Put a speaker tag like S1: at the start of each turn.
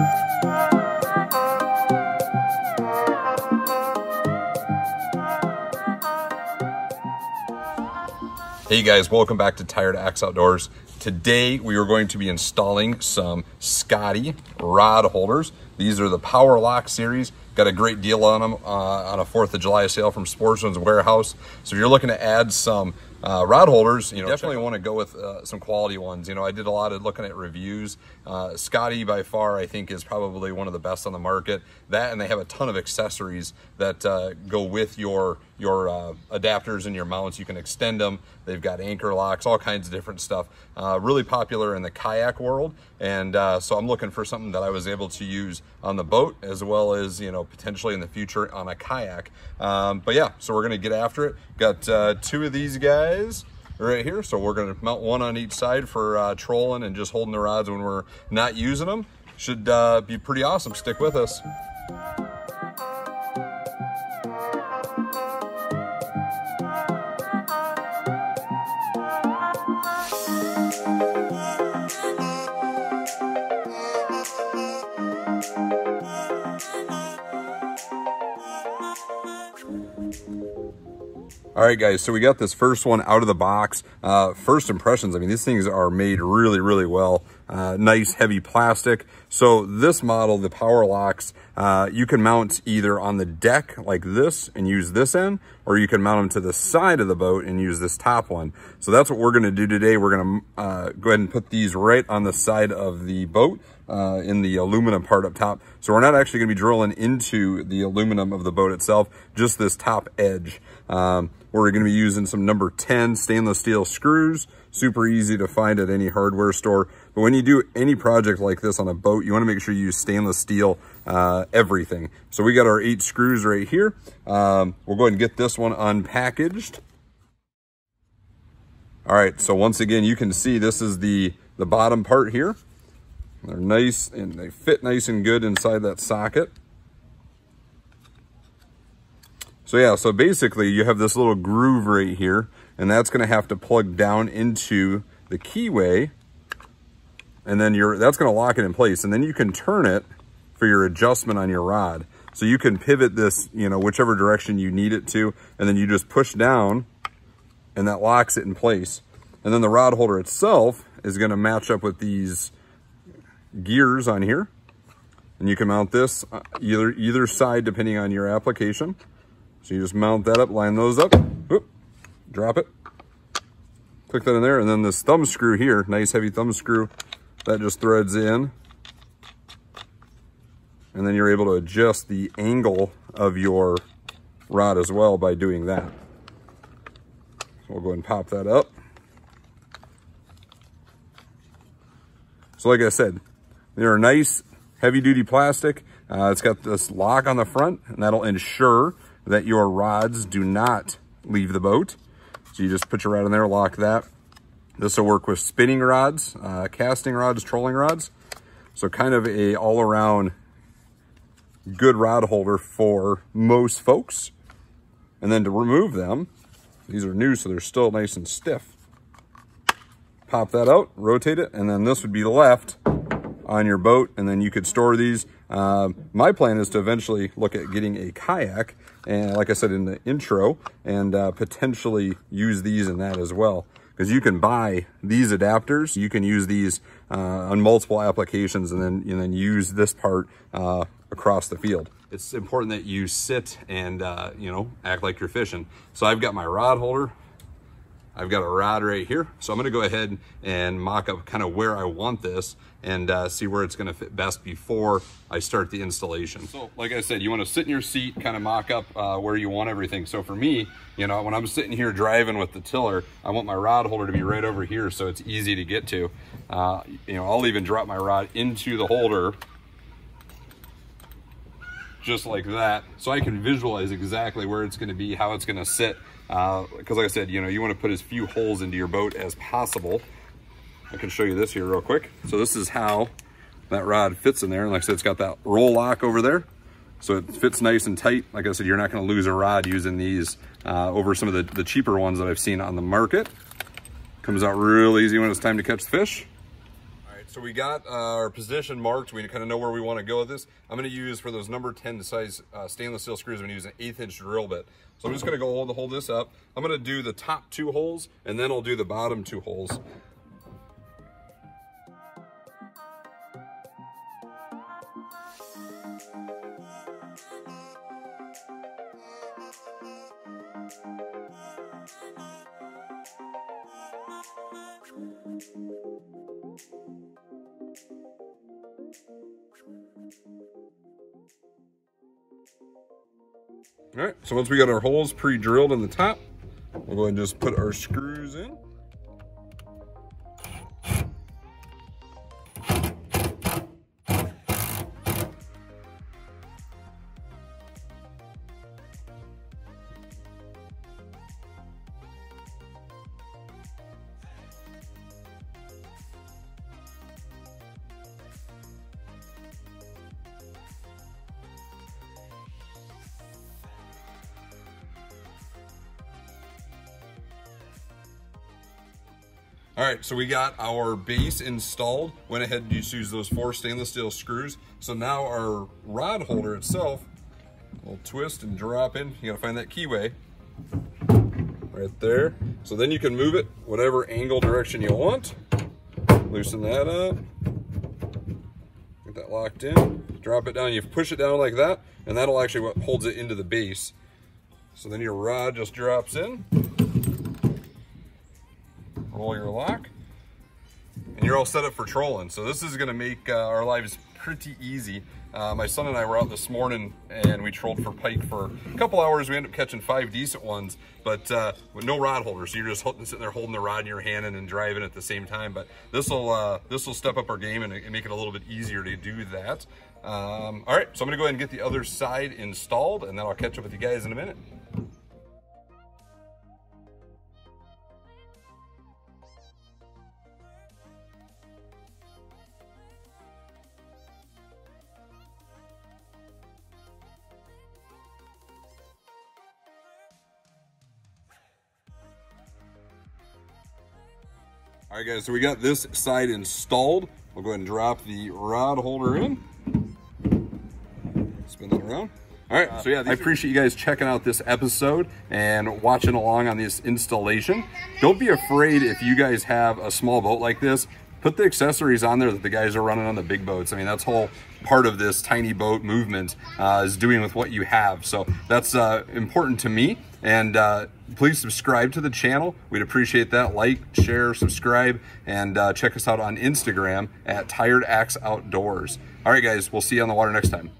S1: Hey guys, welcome back to Tired Axe Outdoors. Today we are going to be installing some Scotty Rod Holders. These are the Power Lock series. Got a great deal on them on a 4th of July sale from Sportsman's Warehouse. So if you're looking to add some rod holders, you definitely want to go with some quality ones. I did a lot of looking at reviews. Scotty by far I think is probably one of the best on the market. That, and they have a ton of accessories that go with your adapters and your mounts. You can extend them. They've got anchor locks, all kinds of different stuff. Really popular in the kayak world, and so I'm looking for something that I was able to use on the boat as well as potentially in the future on a kayak. But yeah, so we're gonna get after it. Got 2 of these guys right here, so we're gonna mount one on each side for trolling and just holding the rods when we're not using them. Should be pretty awesome. Stick with us. All right, guys, so we got this first one out of the box. First impressions, I mean, these things are made really, really well. Nice, heavy plastic. So this model, the Power Locks, you can mount either on the deck like this and use this end, or you can mount them to the side of the boat and use this top one. So that's what we're gonna do today. We're gonna go ahead and put these right on the side of the boat in the aluminum part up top. So we're not actually gonna be drilling into the aluminum of the boat itself, just this top edge. We're gonna be using some number 10 stainless steel screws, super easy to find at any hardware store. But when you do any project like this on a boat, you wanna make sure you use stainless steel everything. So we got our 8 screws right here. We'll go ahead and get this one unpackaged. All right, so once again, you can see this is the bottom part here. They're nice and they fit nice and good inside that socket. So yeah, so basically you have this little groove right here, and that's gonna have to plug down into the keyway, and then that's gonna lock it in place, and then you can turn it for your adjustment on your rod. So you can pivot this, whichever direction you need it to, and then you just push down and that locks it in place. And then the rod holder itself is gonna match up with these gears on here, and you can mount this either side depending on your application. So you just mount that up, line those up, whoop, drop it, click that in there, and then this thumb screw here, nice heavy thumb screw, that just threads in, and then you're able to adjust the angle of your rod as well by doing that. So we'll go ahead and pop that up. So like I said, they're nice heavy-duty plastic. It's got this lock on the front, and that'll ensure that your rods do not leave the boat. So you just put your rod in there, lock that. This will work with spinning rods, casting rods, trolling rods. So kind of a all-around good rod holder for most folks. And then to remove them, these are new, so they're still nice and stiff. Pop that out, rotate it, and then this would be left on your boat, and then you could store these. My plan is to eventually look at getting a kayak, and like I said in the intro, and potentially use these in that as well. Because you can buy these adapters, you can use these on multiple applications, and then use this part across the field. It's important that you sit and act like you're fishing. So I've got my rod holder. I've got a rod right here. So I'm gonna go ahead and mock up kind of where I want this and see where it's gonna fit best before I start the installation. So like I said, you wanna sit in your seat, kind of mock up where you want everything. So for me, when I'm sitting here driving with the tiller, I want my rod holder to be right over here so it's easy to get to. I'll even drop my rod into the holder just like that, so I can visualize exactly where it's gonna be, how it's gonna sit. Because like I said, you want to put as few holes into your boat as possible. I can show you this here real quick. So this is how that rod fits in there. And like I said, it's got that roll lock over there. So it fits nice and tight. Like I said, you're not going to lose a rod using these over some of the cheaper ones that I've seen on the market. Comes out real easy when it's time to catch the fish. All right, so we got our position marked. We kind of know where we want to go with this. I'm going to use, for those number 10 size stainless steel screws, I'm going to use an 1/8 inch drill bit. So I'm just going to go hold this up. I'm going to do the top 2 holes, and then I'll do the bottom 2 holes. All right, so once we got our holes pre-drilled in the top, we'll go ahead and just put our screws in. All right, so we got our base installed. Went ahead and just used those 4 stainless steel screws. So now our rod holder itself will twist and drop in. You gotta find that keyway right there. So then you can move it whatever angle direction you want. Loosen that up. Get that locked in. Drop it down. You push it down like that, and that'll actually what holds it into the base. So then your rod just drops in. Roll your lock, and you're all set up for trolling. So this is going to make our lives pretty easy. My son and I were out this morning and we trolled for pike for a couple hours. We ended up catching 5 decent ones, but with no rod holder. So you're just sitting there holding the rod in your hand and driving at the same time. But this will step up our game and make it a little bit easier to do that. All right, so I'm going to go ahead and get the other side installed, and then I'll catch up with you guys in a minute. All right, guys, so we got this side installed. We'll go ahead and drop the rod holder in. Spin that around. All right, so yeah, I appreciate you guys checking out this episode and watching along on this installation. Don't be afraid if you guys have a small boat like this. Put the accessories on there that the guys are running on the big boats. I mean, that's whole part of this tiny boat movement is doing with what you have. So that's important to me. And please subscribe to the channel. We'd appreciate that. Like, share, subscribe, and check us out on Instagram at Tired Axe Outdoors. All right, guys, we'll see you on the water next time.